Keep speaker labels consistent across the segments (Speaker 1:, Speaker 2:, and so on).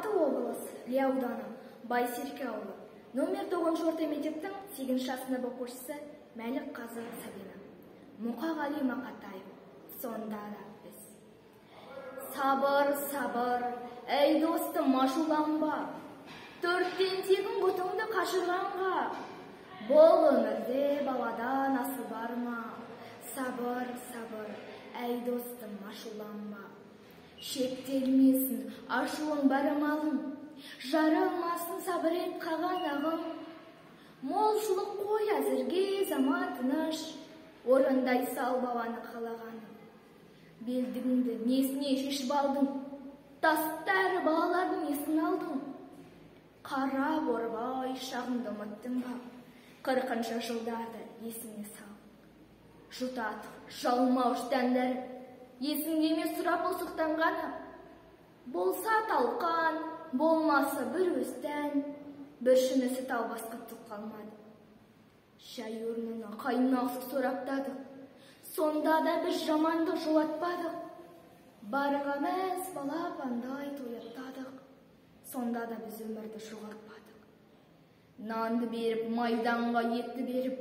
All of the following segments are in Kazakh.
Speaker 1: Алматы облысы Іле ауданы Байсерке ауылы номер 9 орта мектептің 8 сынып оқушысы Мәлік Қазы Сабина. Мұқағали Мақатаев. Сонда да біз. Сабыр, сабыр, әй достым, ашуланба. Төрттен тегін бұтыңды қашырғанға. Бұл өмірде баладан асы бар ма? Сабыр, сабыр, әй достым, ашуланба. Шектелмесін, ашуың барымалың, жарылмасын сабыр ет қағанағың. Молшылық қой әзірге заман тыныш, орындай сал баланы қалағаның. Белдігіңді несіне шешіп алдың, тастары балалардың несін алдың. Қара борбай шағыңды ұмыттың ба, 40-шы жылдарды есіңе сал. Жұтатық, жалмауыш дәндері, есіңде ме сұрапыл сұқтанғаны. Болса талқан, болмасы бір өстен, бір шынысы тау басқып тұқ қалмады. Шай орнына қайнаусы сораптадық, сонда да біз жамандық жолатпадық. Барғамыз балапандай тояттадық, сонда да біз өмірді жоғалтпадық. Нанды беріп, майданға етті беріп,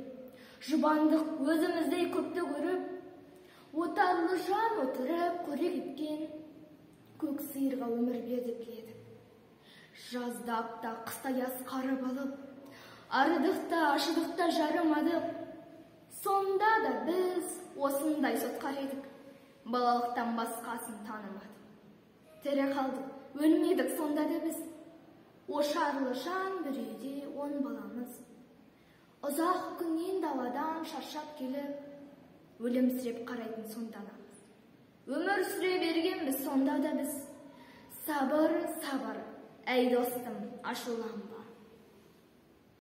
Speaker 1: жұбандық өзіміздей көпті көріп, отарлы жан отырып қорек еткен, көк сиырға өмір бердік едік. Жаздақта қыстаяз қарып алып, арыдықта ашыдықта жарымадық. Сонда да біз осындай сотқар едік, балалықтан басқасын танымадық. Тірі қалдық, өлмедік сонда да біз. Ошарлы жан бір үйде 10 баламыз. Ұзақ күннен даладан шаршап келіп, өлімсіреп қарайтын сонданамыз. Өмір сүре бергенбіз сонда да біз. Сабыр, сабыр, әй достым, ашуланба.